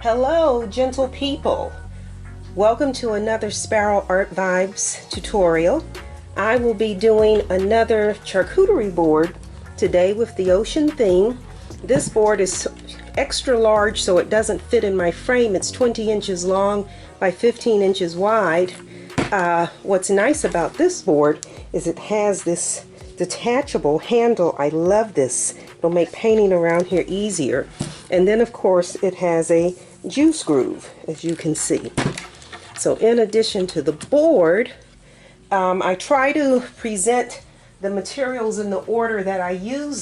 Hello, gentle people. Welcome to another Sparrow Art Vibes tutorial. I will be doing another charcuterie board today with the ocean theme. This board is extra large, so it doesn't fit in my frame. It's 20 inches long by 15 inches wide. What's nice about this board is it has this detachable handle. I love this. It'll make painting around here easier. And then of course it has a juice groove, as you can see. So in addition to the board, I try to present the materials in the order that I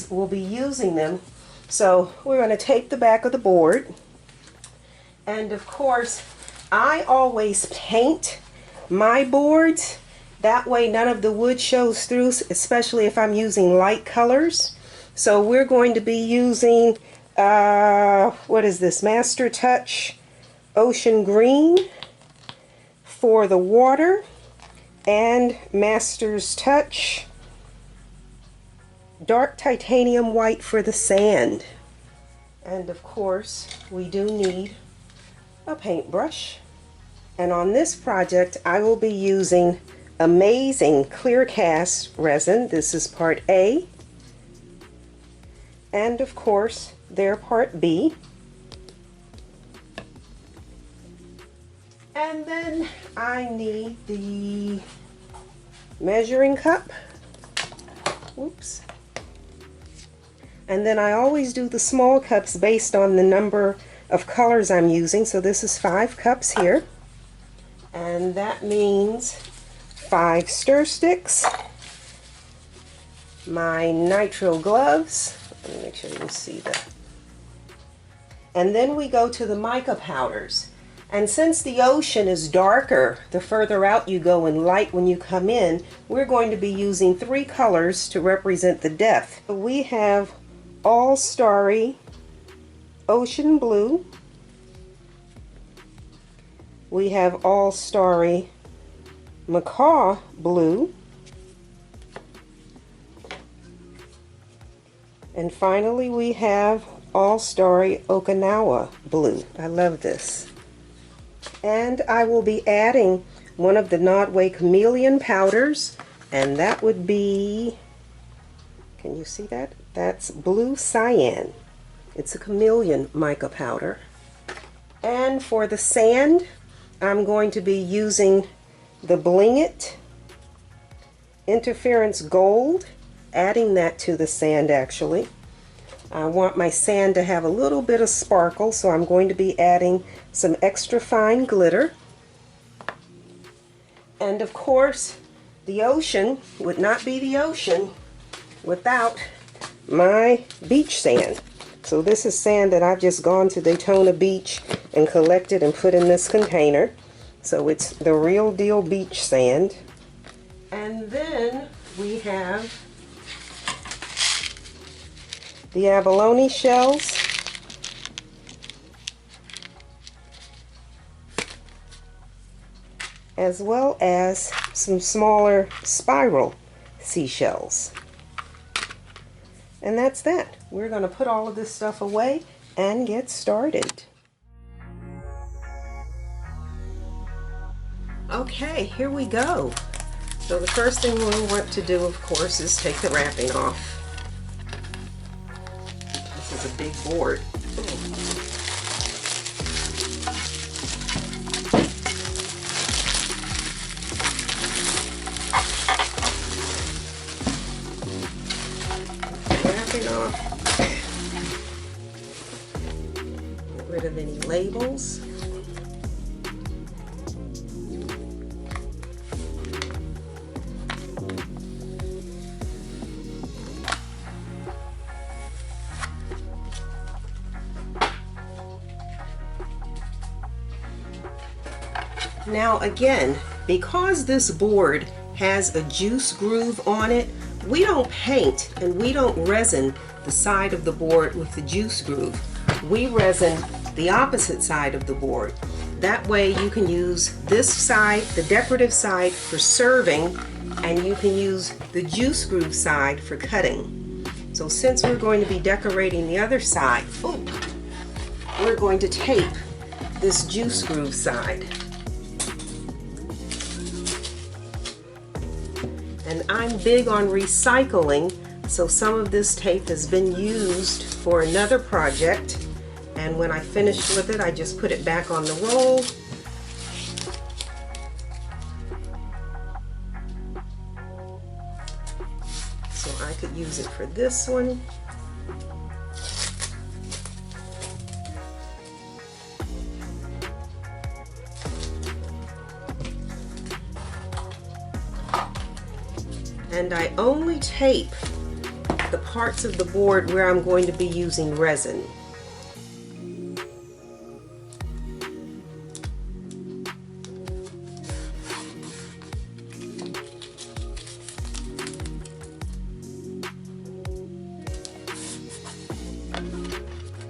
will be using them. So we're going to tape the back of the board. And of course, I always paint my boards. That way none of the wood shows through, especially if I'm using light colors. So we're going to be using, what is this, Master Touch Ocean Green for the water, and Master's Touch Dark Titanium White for the sand. And of course, we do need a paintbrush. And on this project, I will be using amazing clear cast resin. This is part A. And of course, their part B. And then I need the measuring cup. Whoops. And then I always do the small cups based on the number of colors I'm using. So this is 5 cups here. And that means 5 stir sticks, my nitrile gloves. Let me make sure you can see that. And then we go to the mica powders. And since the ocean is darker the further out you go and light when you come in, we're going to be using 3 colors to represent the depth. We have All Starry Ocean Blue. We have All Starry Macaw Blue. And finally we have All Starry Okinawa Blue. I love this. And I will be adding one of the Nodway Chameleon powders, and that would be, can you see that? That's Blue Cyan. It's a chameleon mica powder. And for the sand, I'm going to be using the Bling It Interference Gold, adding that to the sand actually. I want my sand to have a little bit of sparkle, so I'm going to be adding some extra fine glitter. And of course, the ocean would not be the ocean without my beach sand. So this is sand that I've just gone to Daytona Beach and collected and put in this container. So it's the real deal beach sand. And then we have the abalone shells, as well as some smaller spiral seashells. And that's that. We're going to put all of this stuff away and get started. Okay, here we go. So the first thing we'll want to do, of course, is take the wrapping off. This is a big board. Wrapping off. Get rid of any labels. Now again, because this board has a juice groove on it, we don't paint and we don't resin the side of the board with the juice groove. We resin the opposite side of the board. That way you can use this side, the decorative side, for serving, and you can use the juice groove side for cutting. So since we're going to be decorating the other side, we're going to tape this juice groove side. And I'm big on recycling, so some of this tape has been used for another project, and when I finished with it, I just put it back on the roll. So I could use it for this one. And I only tape the parts of the board where I'm going to be using resin.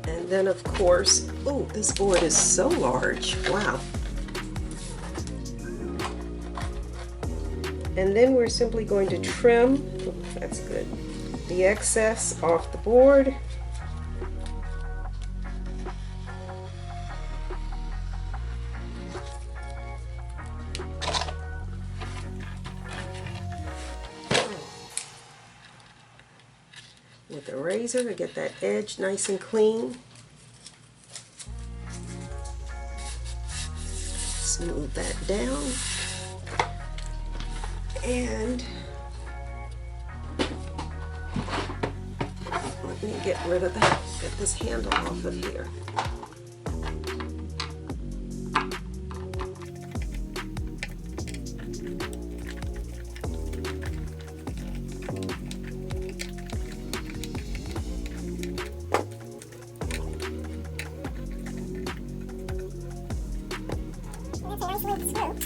And then of course, oh, this board is so large, wow. And then we're simply going to trim, oh, that's good, the excess off the board. With a razor to get that edge nice and clean. Smooth that down. And let me get rid of that, get this handle off of here. That's a nice little screw.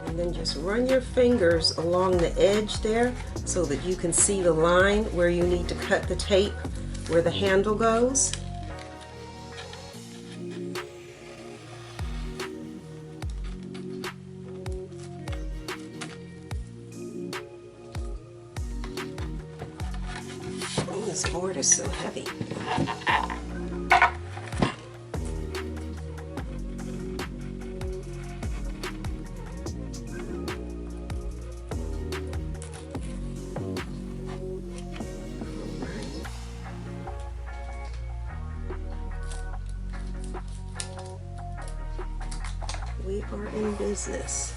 And then just run your fingers along the edge there so that you can see the line where you need to cut the tape, where the handle goes. Oh, this board is so heavy. We are in business.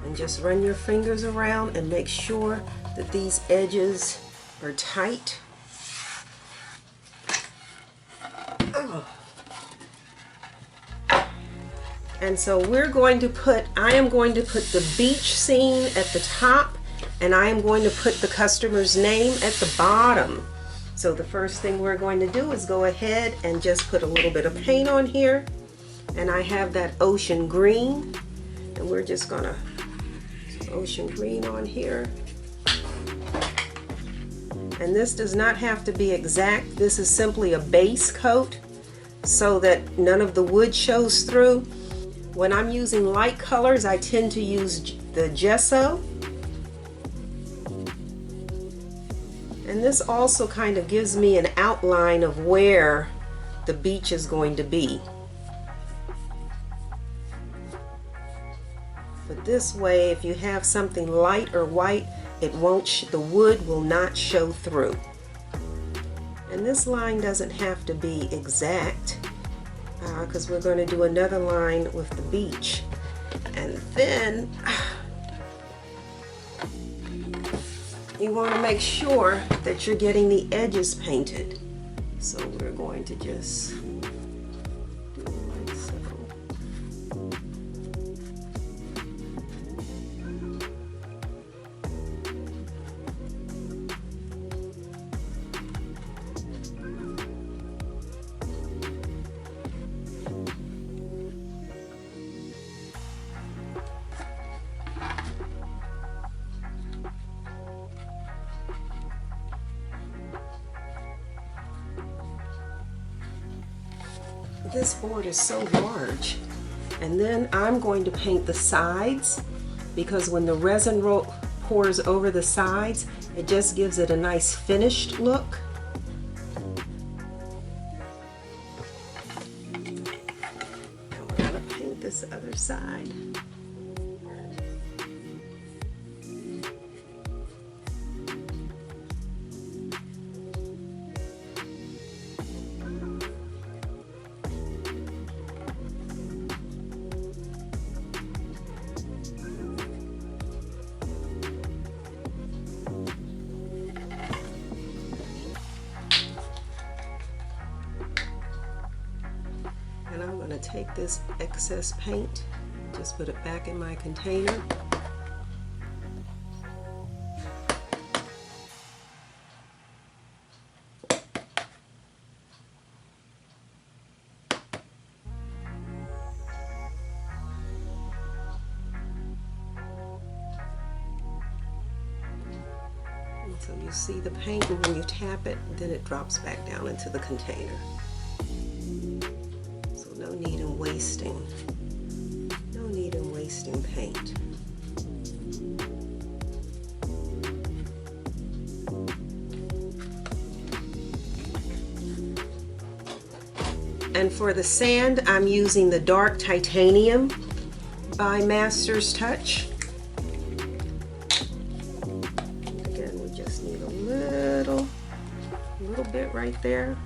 And just run your fingers around and make sure that these edges are tight. Oh. And so we're going to put, I am going to put the beach scene at the top, and I am going to put the customer's name at the bottom. So the first thing we're going to do is go ahead and just put a little bit of paint on here. And I have that ocean green, and we're just gonna ocean green on here. And this does not have to be exact. This is simply a base coat so that none of the wood shows through. When I'm using light colors, I tend to use the gesso. And this also kind of gives me an outline of where the beach is going to be. But this way, if you have something light or white, it won't, the wood will not show through. And this line doesn't have to be exact, because we're going to do another line with the beach. And then you want to make sure that you're getting the edges painted. So we're going to just do it like so. This board is so large, and then I'm going to paint the sides, because when the resin pours over the sides, it just gives it a nice finished look. Now we're going to paint this other side. And I'm going to take this excess paint, just put it back in my container. And so you see the paint, and when you tap it, then it drops back down into the container. No need in wasting. No need in wasting paint. And for the sand, I'm using the dark titanium by Master's Touch. Again, we just need a little bit right there.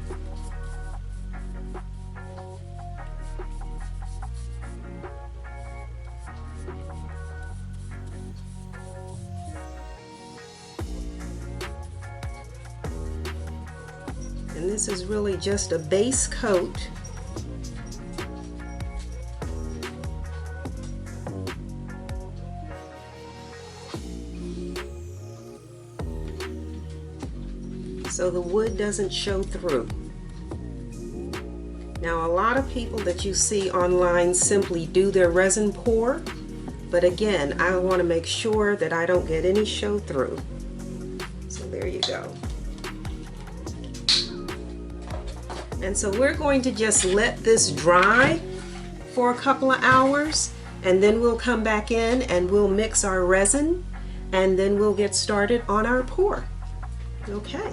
And this is really just a base coat. So the wood doesn't show through. Now, a lot of people that you see online simply do their resin pour, but again, I want to make sure that I don't get any show through. So there you go. And so we're going to just let this dry for a couple of hours, and then we'll come back in and we'll mix our resin, and then we'll get started on our pour. Okay.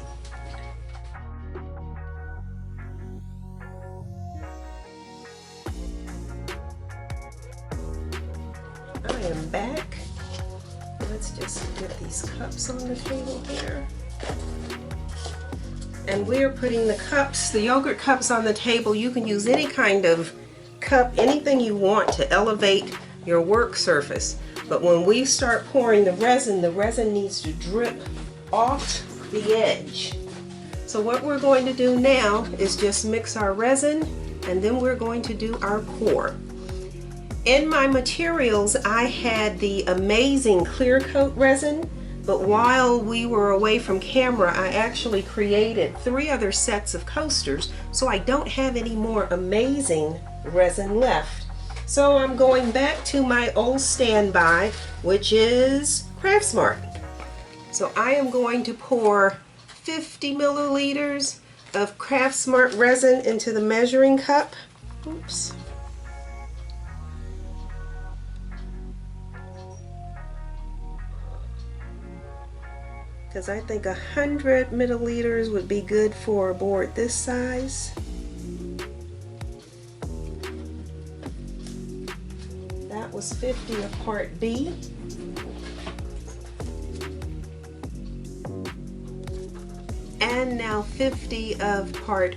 I am back. Let's just get these cups on the table here. And we're putting the cups, the yogurt cups, on the table. You can use any kind of cup, anything you want to elevate your work surface. But when we start pouring the resin needs to drip off the edge. So what we're going to do now is just mix our resin, and then we're going to do our pour. In my materials, I had the amazing clear coat resin. But while we were away from camera, I actually created 3 other sets of coasters, so I don't have any more amazing resin left. So I'm going back to my old standby, which is Craftsmart. So I am going to pour 50 milliliters of Craftsmart resin into the measuring cup. Oops. Because I think 100 milliliters would be good for a board this size. That was 50 of part B. And now 50 of part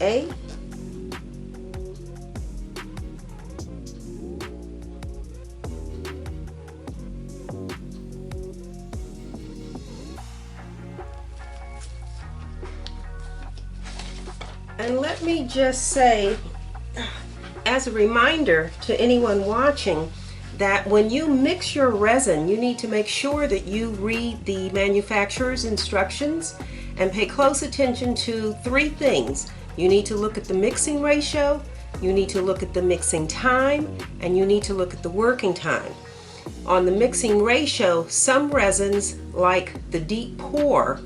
A. And let me just say, as a reminder to anyone watching, that when you mix your resin, you need to make sure that you read the manufacturer's instructions and pay close attention to 3 things. You need to look at the mixing ratio, you need to look at the mixing time, and you need to look at the working time. On the mixing ratio, some resins, like the deep pour,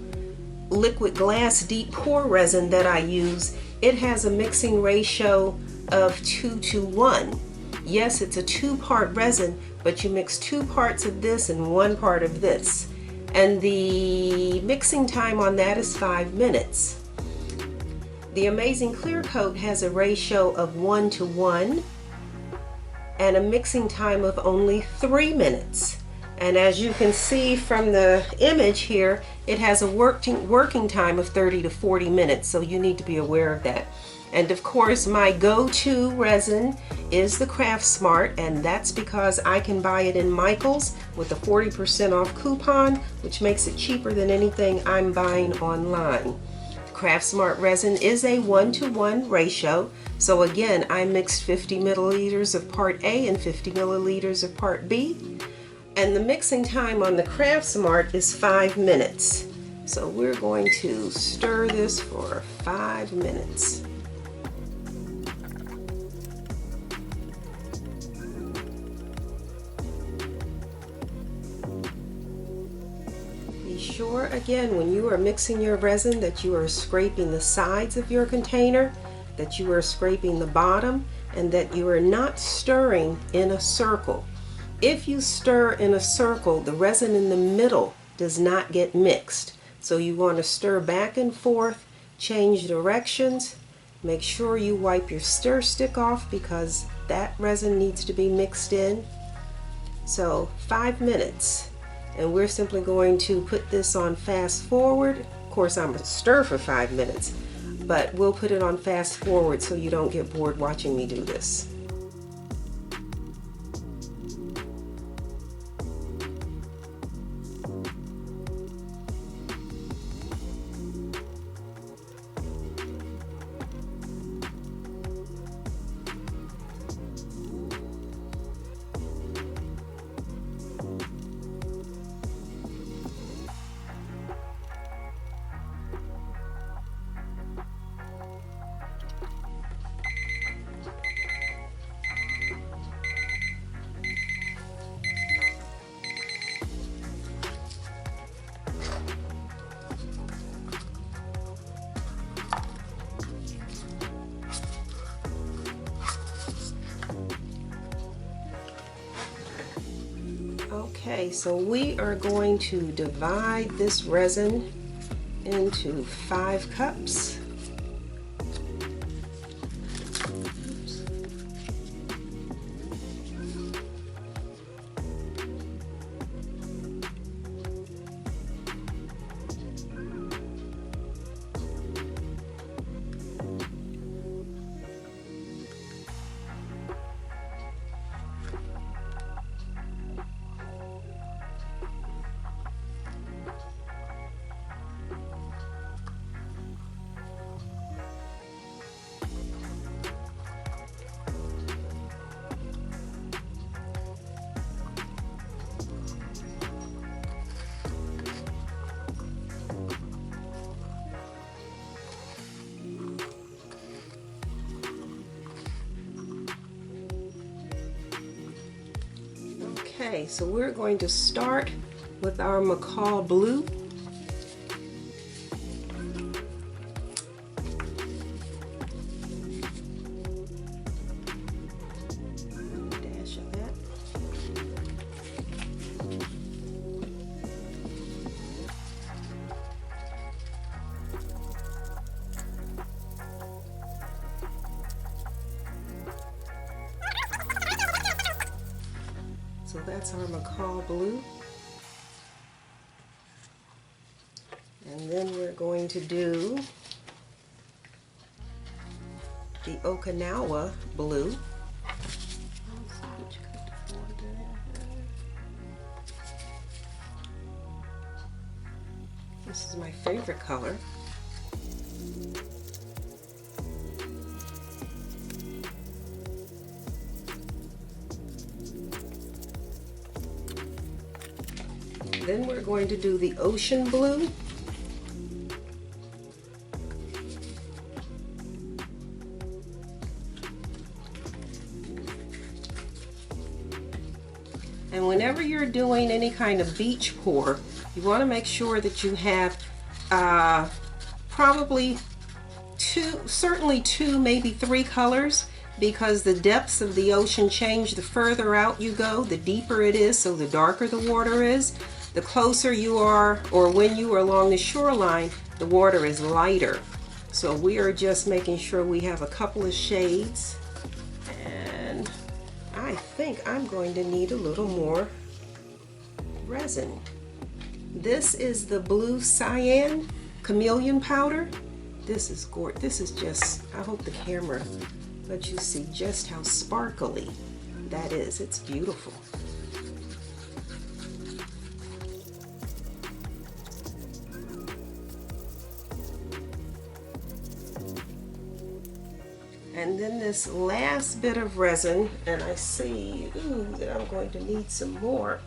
liquid glass deep pour resin that I use, it has a mixing ratio of 2:1. Yes, it's a 2-part resin, but you mix 2 parts of this and 1 part of this. And the mixing time on that is 5 minutes. The Amazing Clear Coat has a ratio of 1:1 and a mixing time of only 3 minutes. And as you can see from the image here, it has a working time of 30 to 40 minutes, so you need to be aware of that. And of course, my go-to resin is the Craft Smart, and that's because I can buy it in Michaels with a 40% off coupon, which makes it cheaper than anything I'm buying online. The Craft Smart resin is a 1:1 ratio, so again, I mixed 50 milliliters of part A and 50 milliliters of part B. And the mixing time on the Craft Smart is 5 minutes. So we're going to stir this for 5 minutes. Be sure again when you are mixing your resin that you are scraping the sides of your container, that you are scraping the bottom, and that you are not stirring in a circle. If you stir in a circle, the resin in the middle does not get mixed. So you want to stir back and forth, change directions, make sure you wipe your stir stick off because that resin needs to be mixed in. So 5 minutes, and we're simply going to put this on fast forward. Of course, I'm going to stir for 5 minutes, but we'll put it on fast forward so you don't get bored watching me do this. Okay, so we are going to divide this resin into 5 cups. Okay, so we're going to start with our macaw blue. Dash of that. that's our macaw blue. And then we're going to do the Okinawa blue. This is my favorite color. Then we're going to do the ocean blue. And whenever you're doing any kind of beach pour, you want to make sure that you have probably certainly two, maybe three colors, because the depths of the ocean change. The further out you go, the deeper it is, so the darker the water is. The closer you are, or when you are along the shoreline, the water is lighter. So we are just making sure we have a couple of shades. And I think I'm going to need a little more resin. This is the blue cyan chameleon powder. This is gorgeous. This is just, I hope the camera lets you see just how sparkly that is. It's beautiful. And then this last bit of resin, and I see that I'm going to need some more,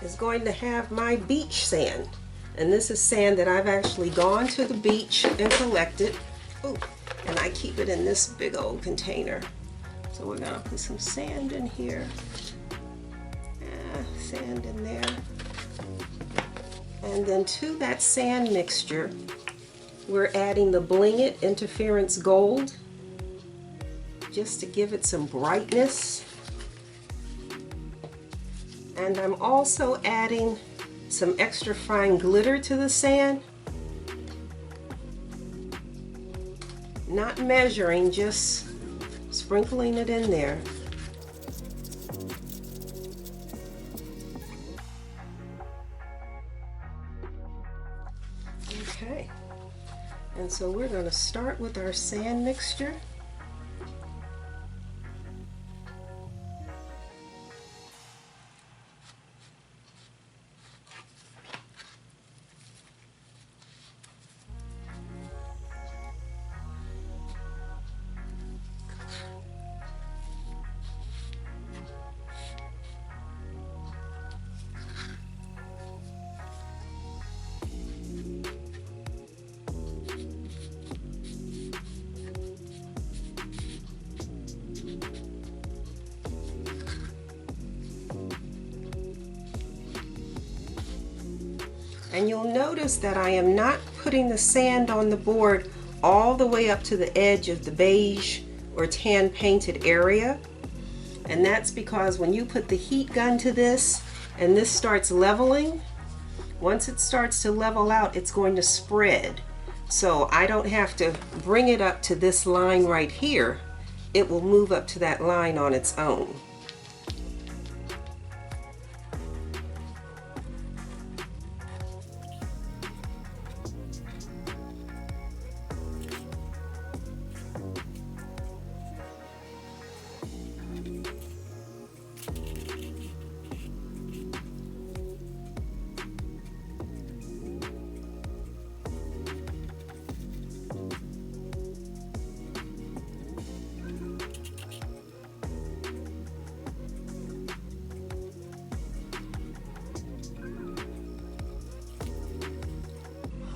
is going to have my beach sand. And this is sand that I've actually gone to the beach and collected. Ooh, and I keep it in this big old container. So we're gonna put some sand in here. Sand in there. And then to that sand mixture, we're adding the Bling It Interference Gold, just to give it some brightness. And I'm also adding some extra fine glitter to the sand. Not measuring, just sprinkling it in there. Okay. And so we're going to start with our sand mixture. And you'll notice that I am not putting the sand on the board all the way up to the edge of the beige or tan painted area. And that's because when you put the heat gun to this and this starts leveling, once it starts to level out, it's going to spread. So I don't have to bring it up to this line right here. It will move up to that line on its own.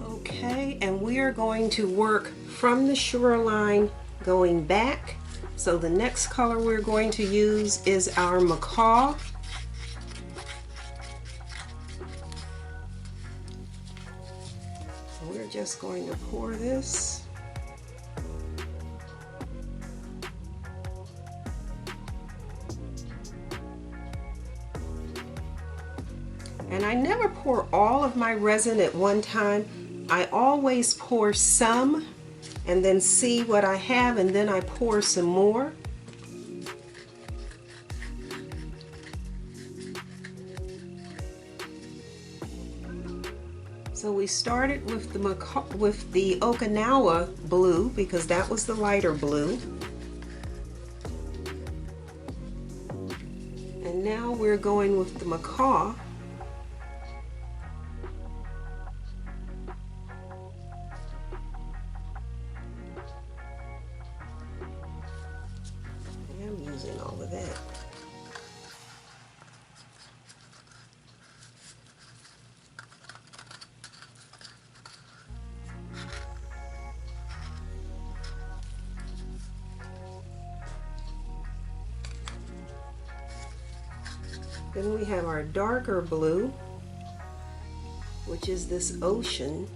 Okay, and we are going to work from the shoreline going back. So the next color we're going to use is our macaw. So we're just going to pour this. And I never pour all of my resin at one time. I always pour some and then see what I have, and then I pour some more. So we started with the Okinawa blue because that was the lighter blue. And now we're going with the macaw. I'm using all of that. Then we have our darker blue, which is this ocean.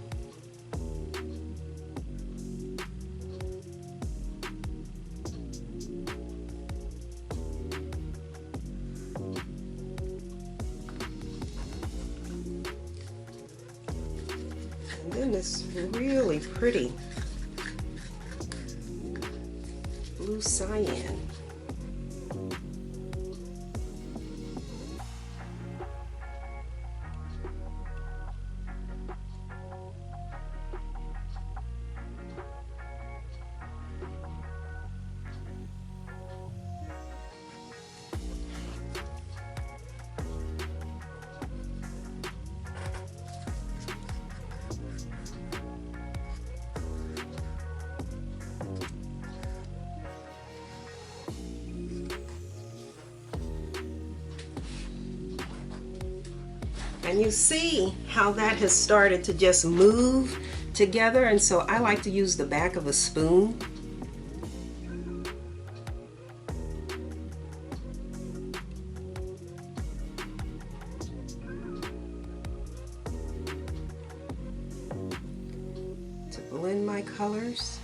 And then this really pretty blue cyan. And you see how that has started to just move together, and so I like to use the back of a spoon. To blend my colors.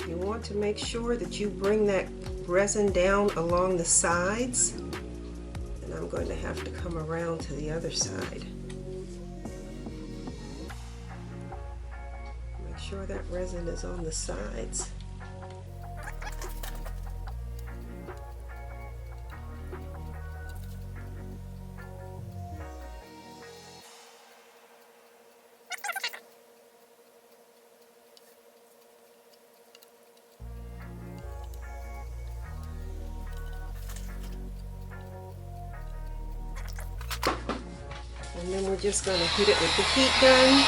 You want to make sure that you bring that resin down along the sides, and I'm going to have to come around to the other side. Make sure that resin is on the sides. And then we're just going to hit it with the heat gun.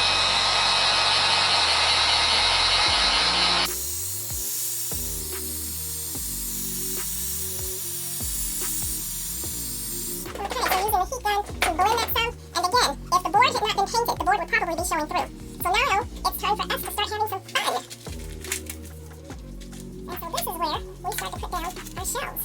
Okay, so using the heat gun to blend that some, and again, if the board had not been painted, the board would probably be showing through. So now, it's time for us to start having some fun. And so this is where we start to put down our shells.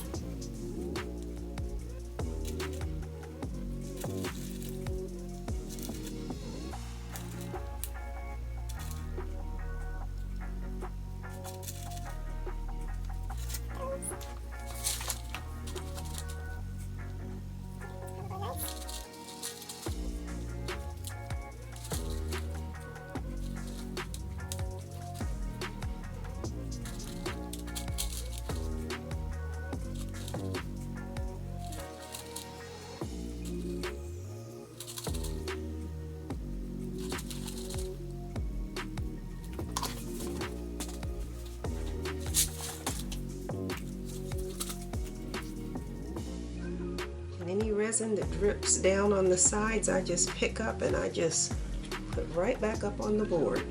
Any resin that drips down on the sides, I just pick up and I just put right back up on the board.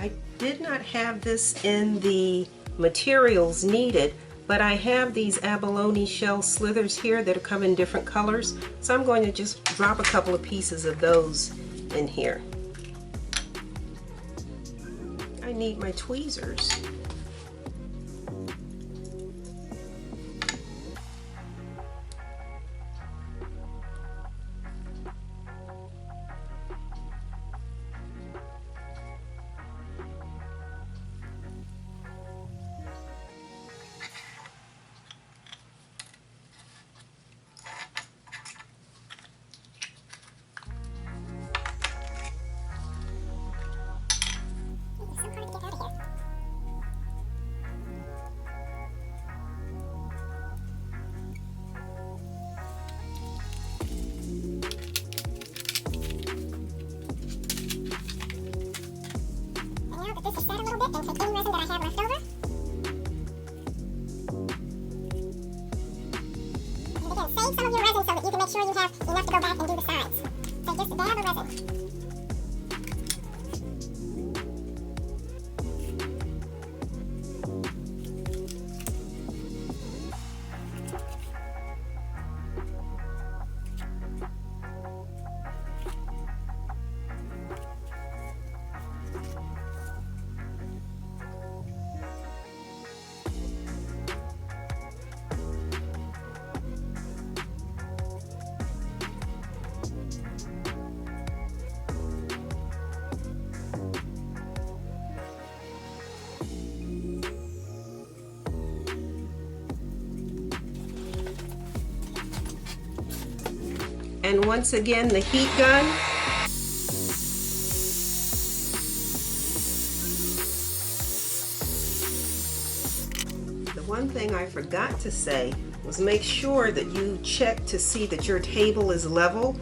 I did not have this in the materials needed, but I have these abalone shell slithers here that come in different colors, so I'm going to just drop a couple of pieces of those in here. I need my tweezers. Save some of your resin so that you can make sure you have enough to go back and do the sides. So just dab of resin. And once again, the heat gun. The one thing I forgot to say was make sure that you check to see that your table is level.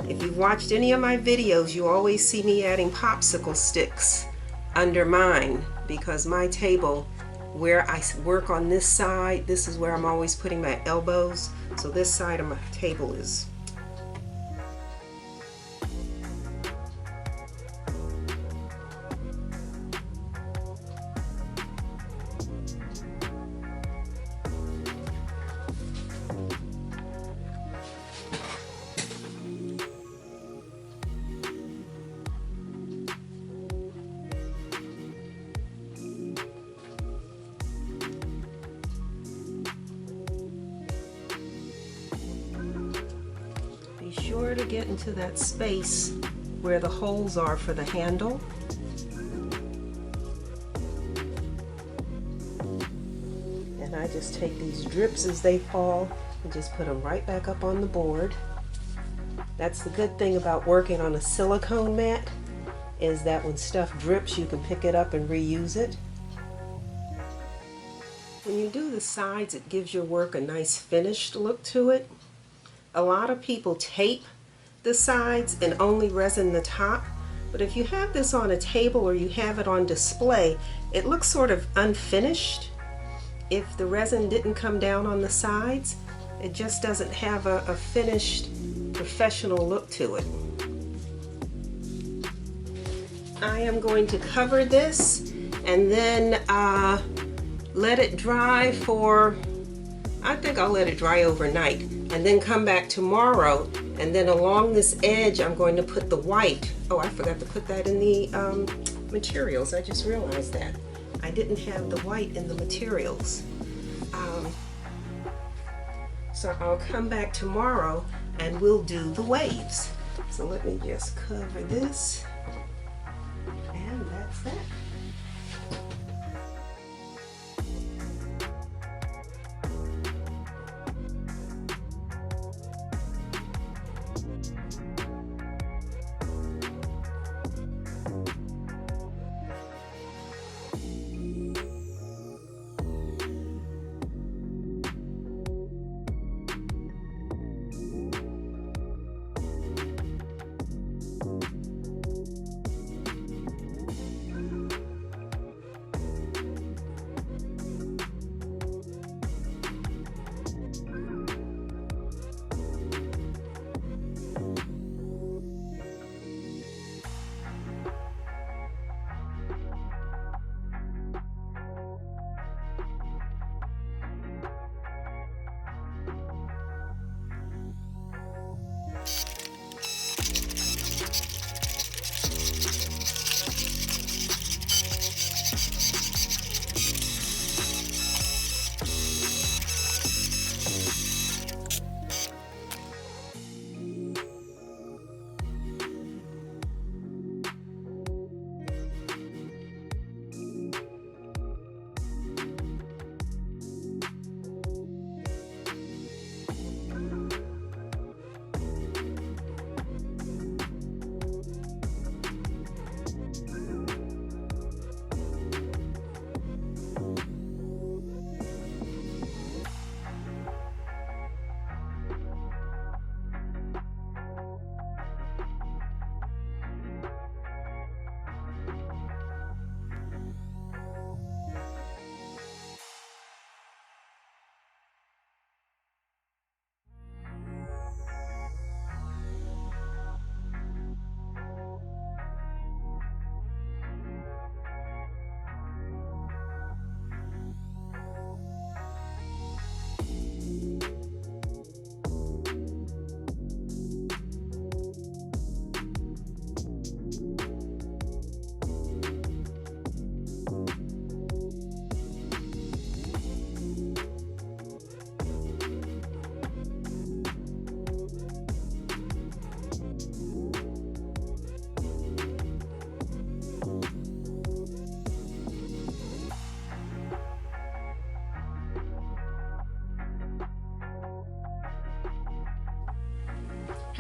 If you've watched any of my videos, you always see me adding popsicle sticks under mine, because my table, where I work on this side, this is where I'm always putting my elbows. So this side of my table is sure to get into that space where the holes are for the handle. And I just take these drips as they fall and just put them right back up on the board. That's the good thing about working on a silicone mat, is that when stuff drips, you can pick it up and reuse it. When you do the sides, it gives your work a nice finished look to it. A lot of people tape the sides and only resin the top, but if you have this on a table or you have it on display, it looks sort of unfinished. If the resin didn't come down on the sides, it just doesn't have a finished professional look to it. I am going to cover this and then let it dry for, I think I'll let it dry overnight, and then come back tomorrow, and then along this edge I'm going to put the white. Oh, I forgot to put that in the materials. I just realized that. I didn't have the white in the materials. So I'll come back tomorrow and we'll do the waves. So let me just cover this, and that's that.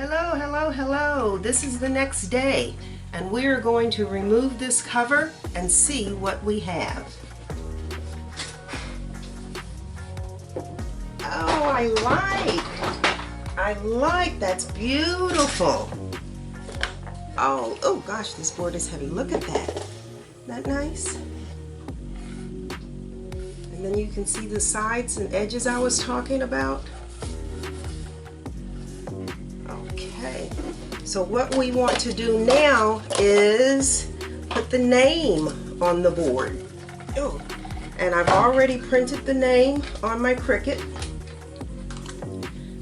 Hello, hello, hello. This is the next day, and we are going to remove this cover and see what we have. Oh, I like, that's beautiful. Oh gosh, this board is heavy. Look at that. Isn't that nice? And then you can see the sides and edges I was talking about. Okay, so what we want to do now is put the name on the board. Oh, and I've already printed the name on my Cricut.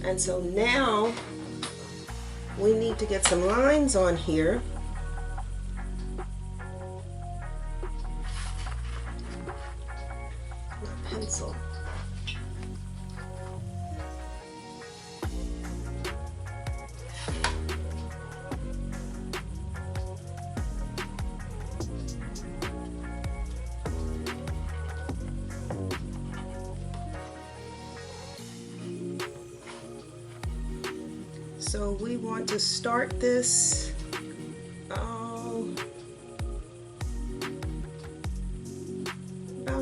And so now we need to get some lines on here. My pencil. So we want to start this about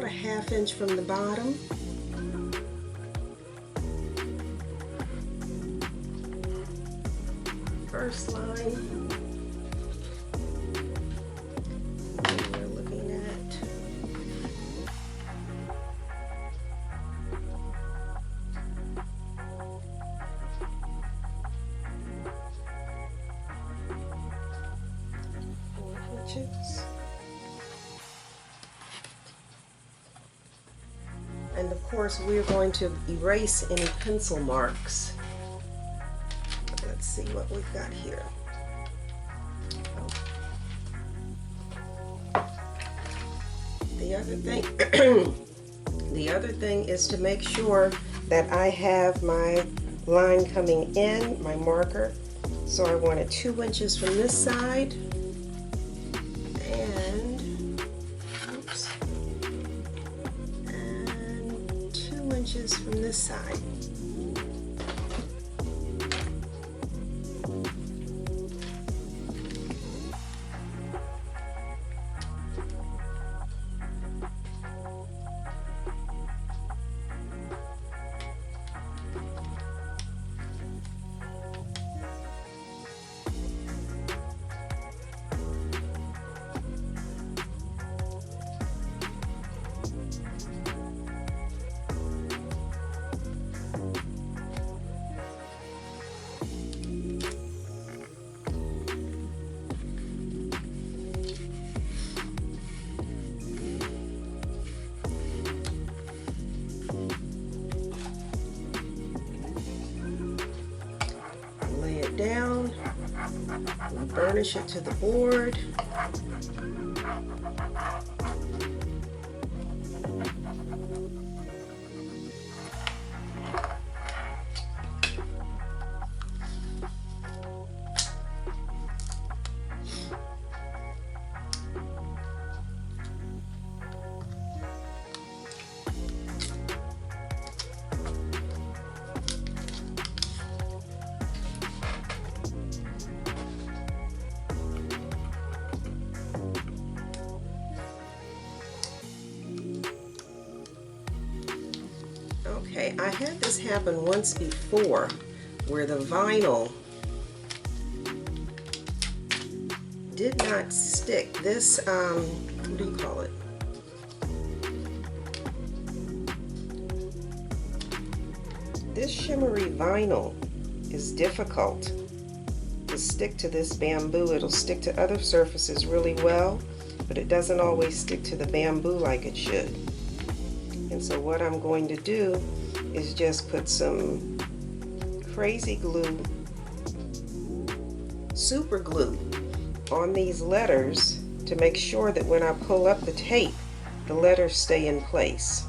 a ½ inch from the bottom. First line. We're looking at inches. And of course we're going to erase any pencil marks. Let's see what we've got here. The other thing is to make sure that I have my line coming in, my marker. So I want it 2 inches from this side. And 2 inches from this side. Down and burnish it to the board. Okay, I had this happen once before where the vinyl did not stick. This, what do you call it? This shimmery vinyl is difficult to stick to this bamboo. It'll stick to other surfaces really well, but it doesn't always stick to the bamboo like it should. And so what I'm going to do is just put some crazy glue, super glue, on these letters to make sure that when I pull up the tape, the letters stay in place.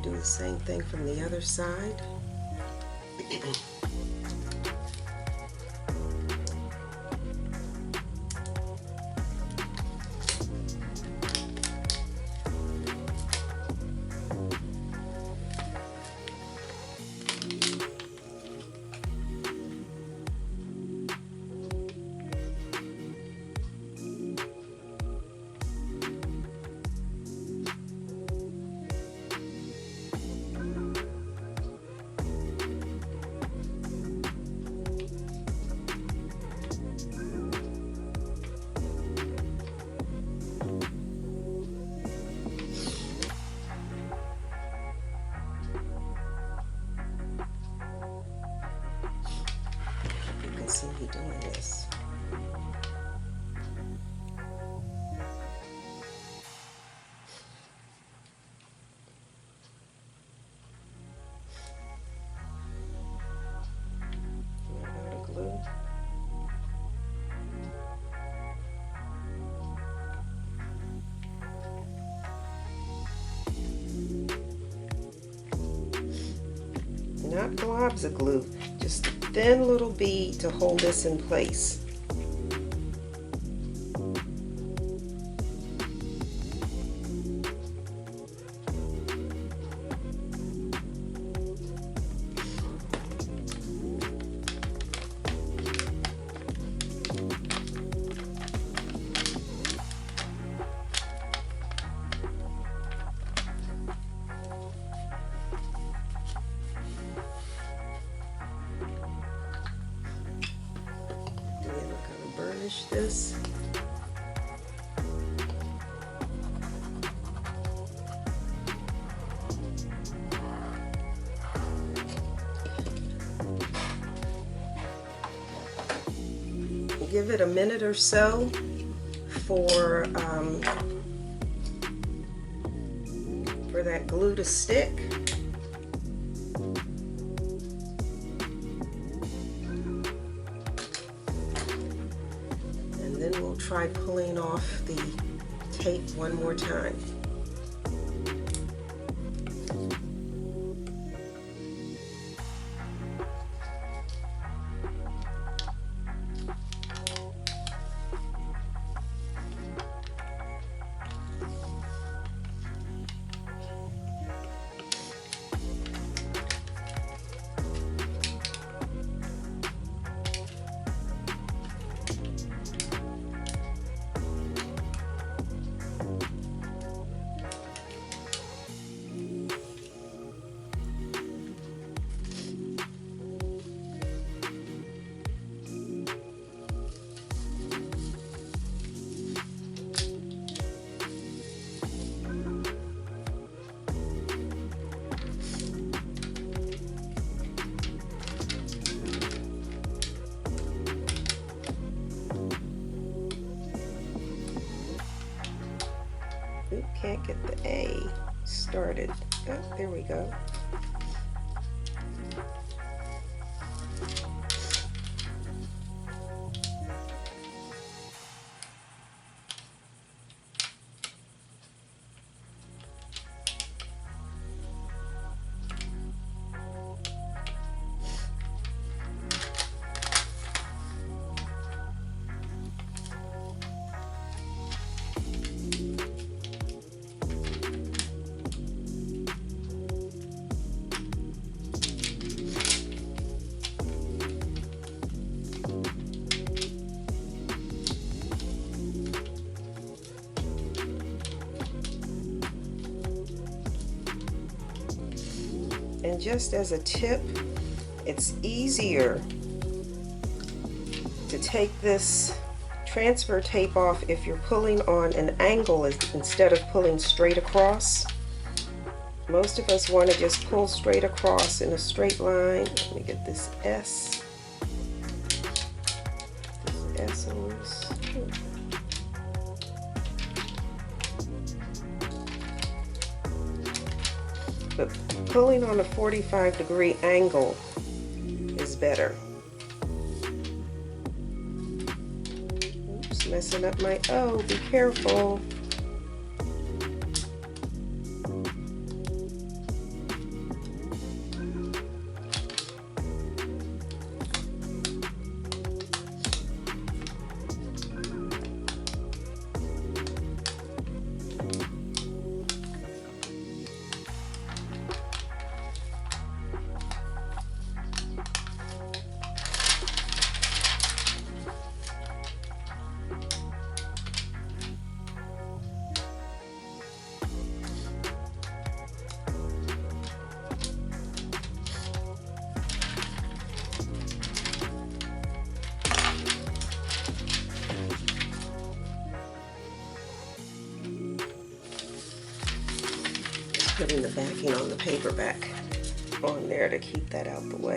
Do the same thing from the other side. See me doing this. Run out of glue. Not globs of glue, just a thin little bead to hold this in place. Burnish this. Give it a minute or so for that glue to stick. Then we'll try pulling off the tape one more time. Oop, can't get the A started. Oh, there we go. And just as a tip, it's easier to take this transfer tape off if you're pulling on an angle instead of pulling straight across. Most of us want to just pull straight across in a straight line. Let me get this S. This S loose. But pulling on a 45-degree angle is better. Oops, messing up my O, be careful. putting the backing on the paperback on there to keep that out the way.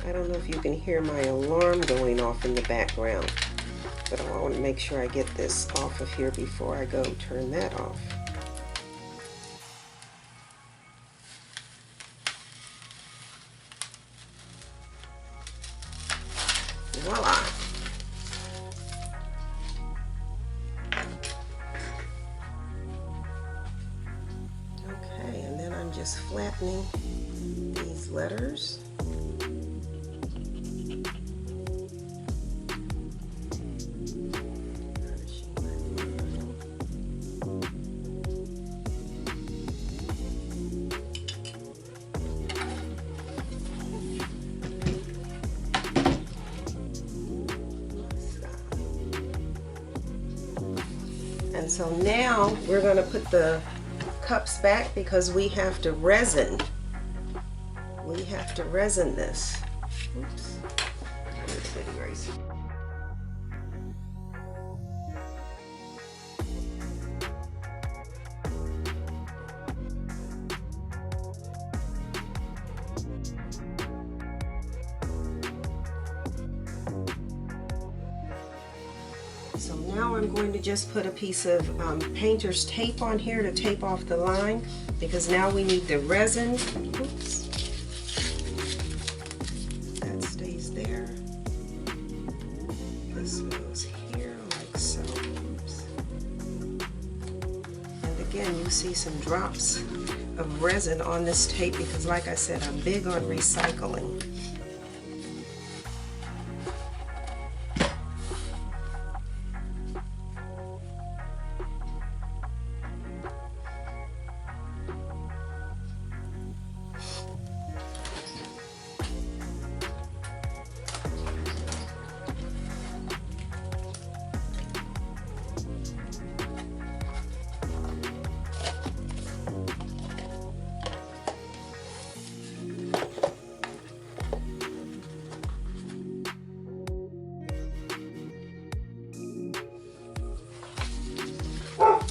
I don't know if you can hear my alarm going off in the background, but I want to make sure I get this off of here before I go turn that off. Voila! Okay, and then I'm just flattening these letters. And so now we're going to put the cups back because we have to resin. We have to resin this. Oops. Let me erase it. So now I'm going to just put a piece of painter's tape on here to tape off the line, because now we need the resin. Oops. That stays there. This goes here like so. Oops. And again, you see some drops of resin on this tape because, like I said, I'm big on recycling.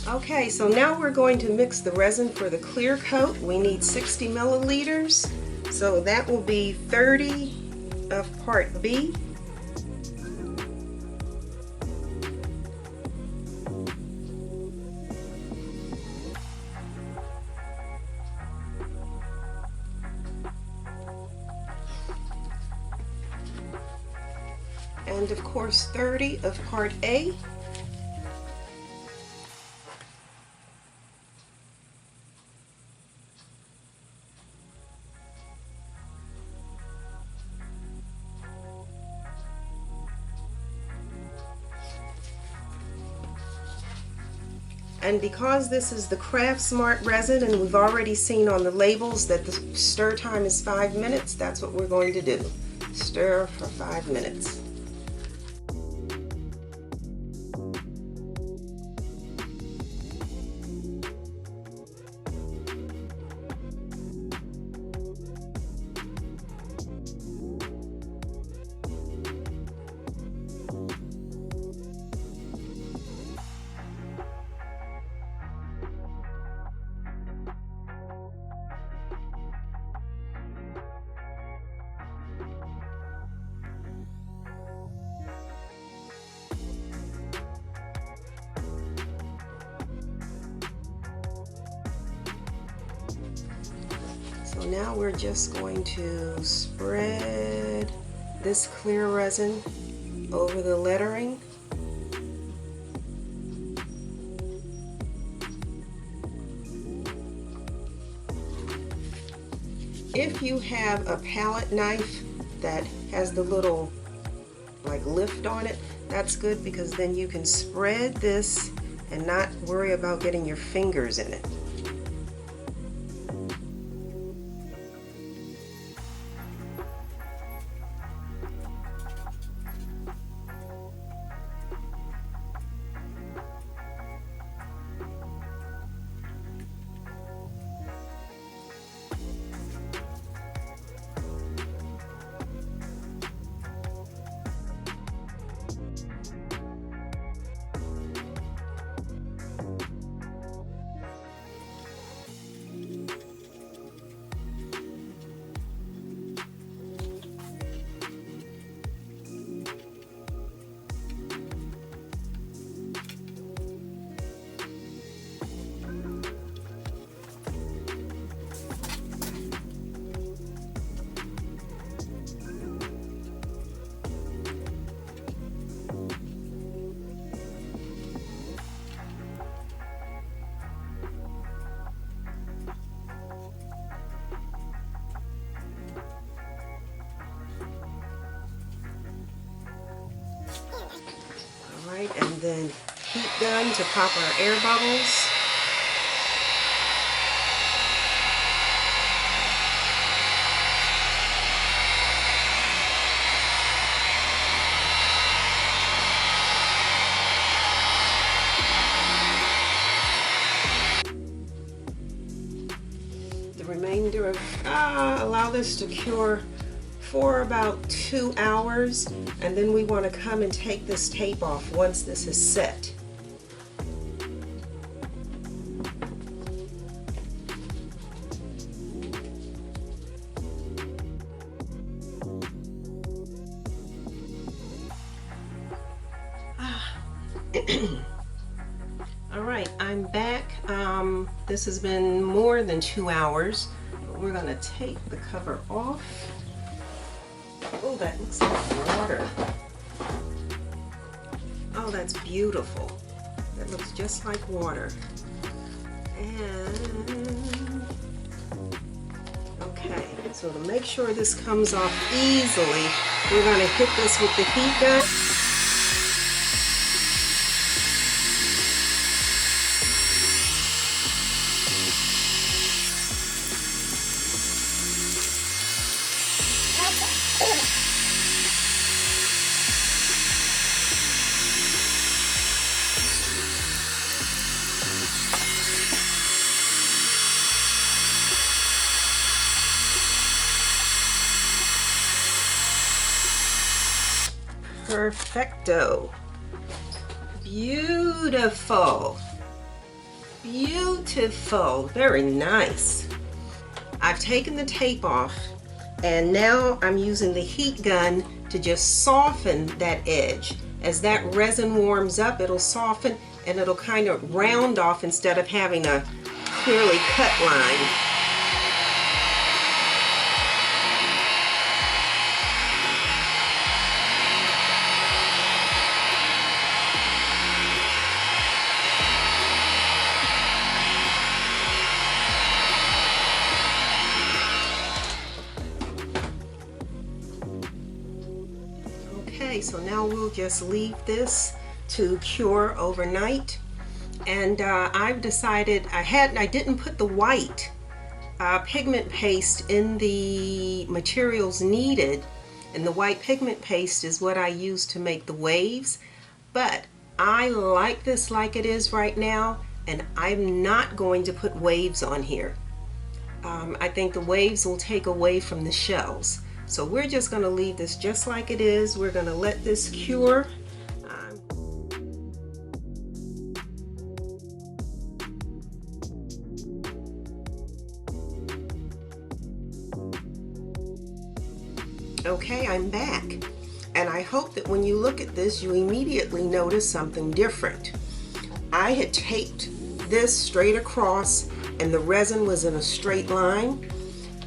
Okay, so now we're going to mix the resin for the clear coat. We need 60 milliliters, so that will be 30 of part B. And of course 30 of part A. And because this is the Craft Smart resin, and we've already seen on the labels that the stir time is 5 minutes, that's what we're going to do. Stir for 5 minutes. So now we're just going to spread this clear resin over the lettering. If you have a palette knife that has the little like lift on it, that's good, because then you can spread this and not worry about getting your fingers in it. Alright, and then heat gun to pop our air bubbles. The remainder of, allow this to cure for about 2 hours, and then we want to come and take this tape off once this is set. Alright, I'm back. This has been more than 2 hours, but we're going to take the cover off. Oh, that looks like water. Oh, that's beautiful. That looks just like water. And okay, so to make sure this comes off easily, we're going to hit this with the heat gun. Perfecto. Beautiful. Beautiful. Very nice. I've taken the tape off, and now I'm using the heat gun to just soften that edge. As that resin warms up, it'll soften and it'll kind of round off instead of having a clearly cut line. Okay, so now we'll just leave this to cure overnight. And I've decided I didn't put the white pigment paste in the materials needed, and the white pigment paste is what I use to make the waves, but I like this like it is right now, and I'm not going to put waves on here. I think the waves will take away from the shells. So we're just going to leave this just like it is. We're going to let this cure. Okay, I'm back. And I hope that when you look at this, you immediately notice something different. I had taped this straight across, and the resin was in a straight line.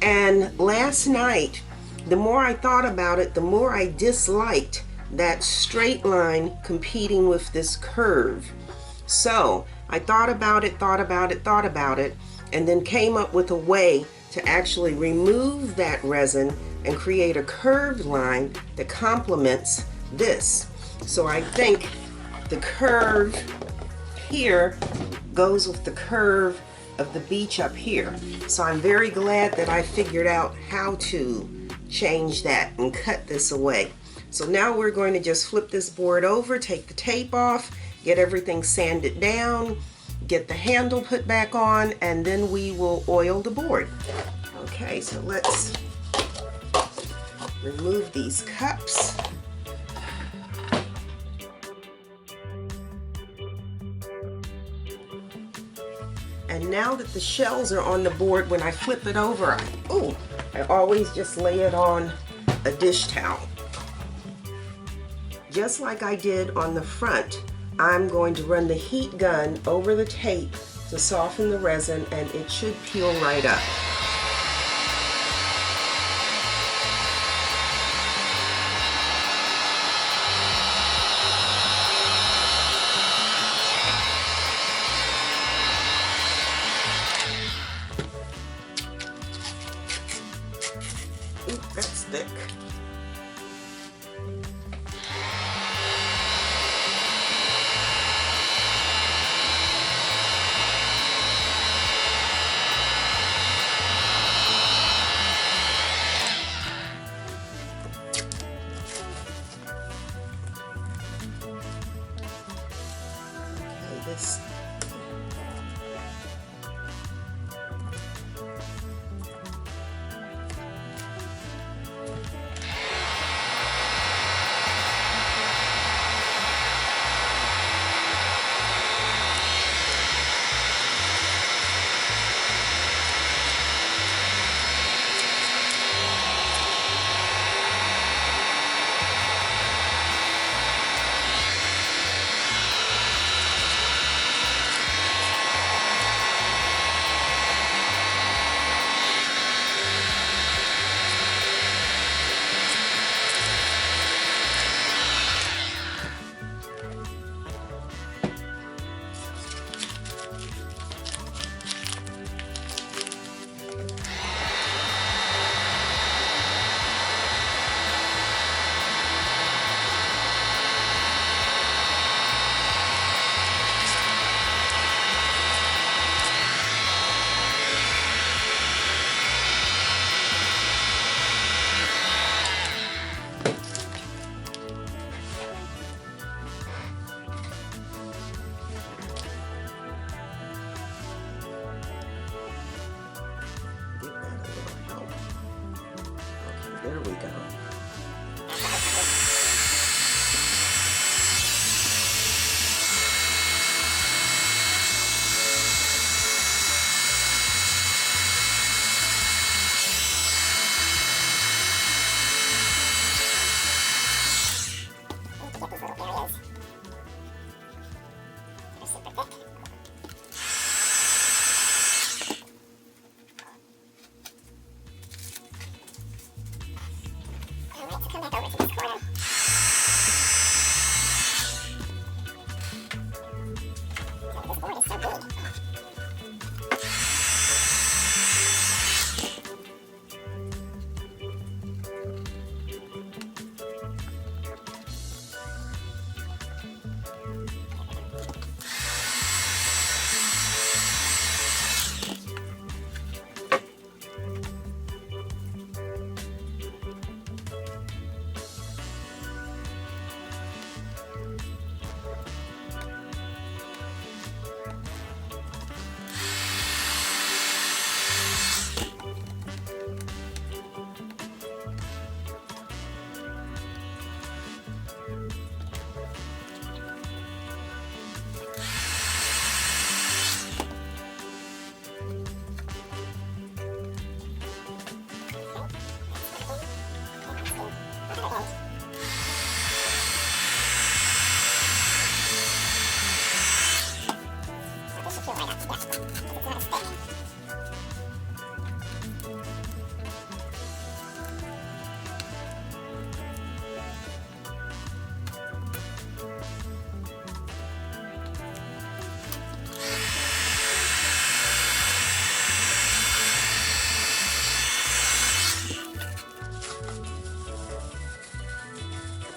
And last night, the more I thought about it, the more I disliked that straight line competing with this curve. So I thought about it, and then came up with a way to actually remove that resin and create a curved line that complements this. So I think the curve here goes with the curve of the beach up here. So I'm very glad that I figured out how to change that and cut this away. So now we're going to just flip this board over, take the tape off, get everything sanded down, get the handle put back on, and then we will oil the board. Okay, so let's remove these cups. And now that the shells are on the board, when I flip it over, I always just lay it on a dish towel. Just like I did on the front, I'm going to run the heat gun over the tape to soften the resin, and it should peel right up. Ooh, that's thick. Okay, this there we go. Come back over to this corner. This board is so big.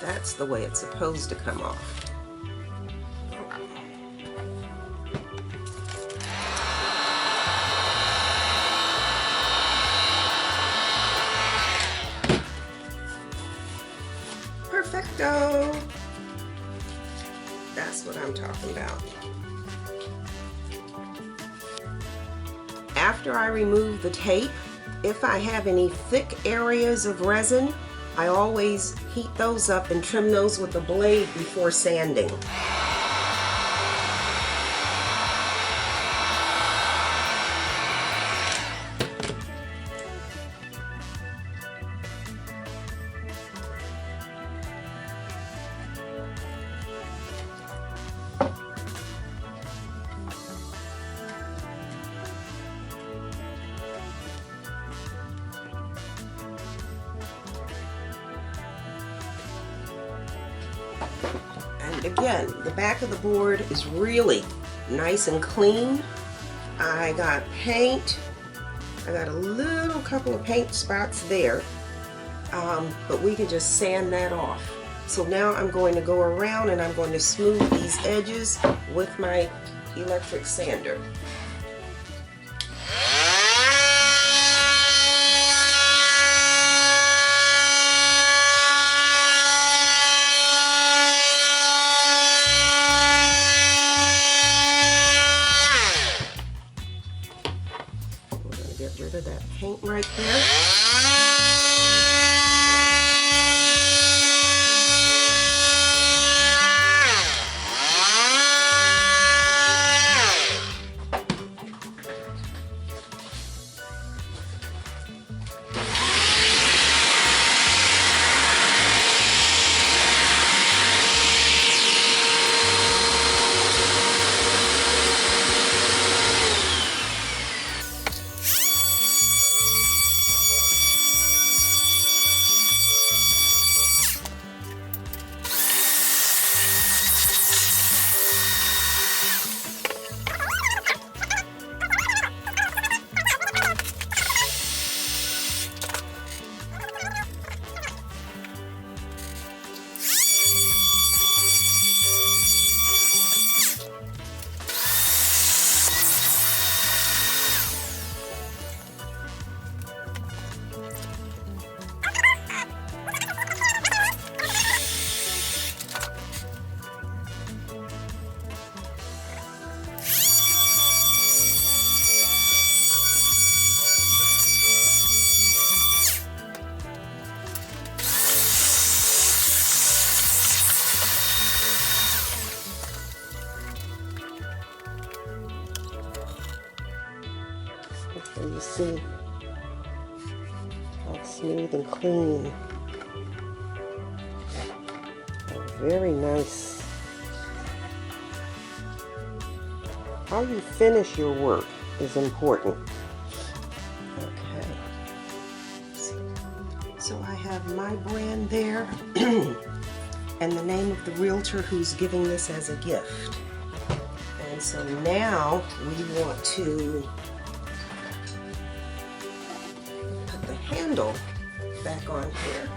That's the way it's supposed to come off. Perfecto! That's what I'm talking about. After I remove the tape, if I have any thick areas of resin, I always heat those up and trim those with a blade before sanding. again, the back of the board is really nice and clean. I got paint. I got a little couple of paint spots there, but we can just sand that off. So now I'm going to go around and I'm going to smooth these edges with my electric sander. Get rid of that paint right there. So you see how smooth and clean. Very nice. How you finish your work is important. Okay. So I have my brand there and the name of the realtor who's giving this as a gift. And so now we want to put the handle back on here.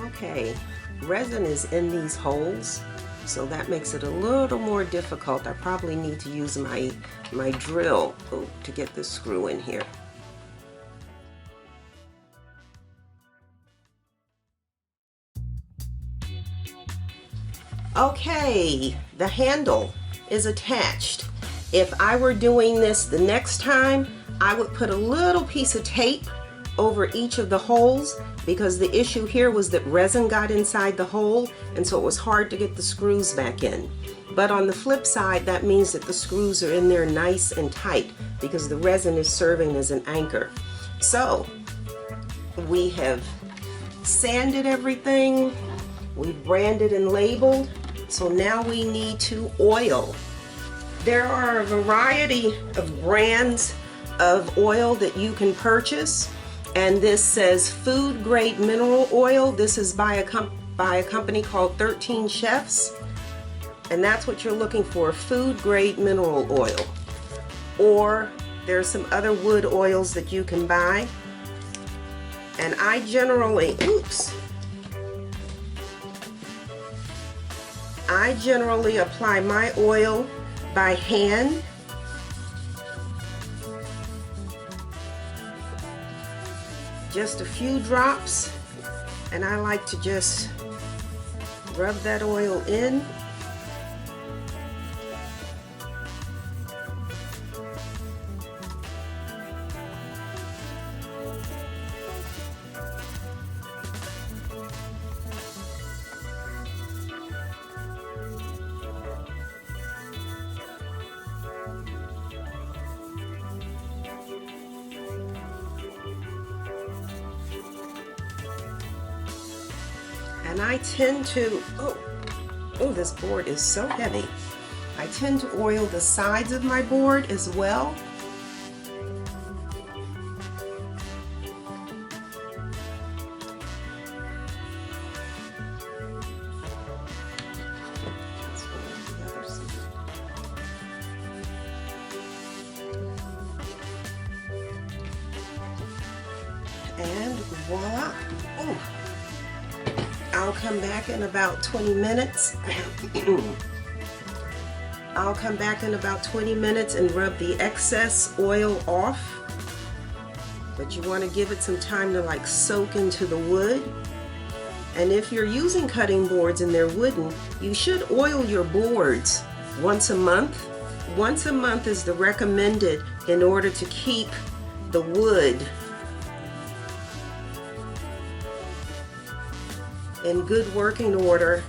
Okay, resin is in these holes, so that makes it a little more difficult. I probably need to use my drill to get this screw in here. Okay, the handle is attached. If I were doing this the next time, I would put a little piece of tape over each of the holes, because the issue here was that resin got inside the hole, and so it was hard to get the screws back in. But on the flip side, that means that the screws are in there nice and tight because the resin is serving as an anchor. So we have sanded everything, we've branded and labeled, so now we need to oil. There are a variety of brands of oil that you can purchase. And this says food grade mineral oil. This is by a company called 13 Chefs. And that's what you're looking for, food grade mineral oil. Or there's some other wood oils that you can buy. And I generally, apply my oil by hand. Just a few drops, and I like to just rub that oil in. And I tend to, oh, this board is so heavy. I tend to oil the sides of my board as well. And voila. Oh. I'll come back in about 20 minutes. I'll come back in about 20 minutes and rub the excess oil off. But you want to give it some time to like soak into the wood. And if you're using cutting boards and they're wooden, you should oil your boards once a month. Once a month is the recommended in order to keep the wood in good working order.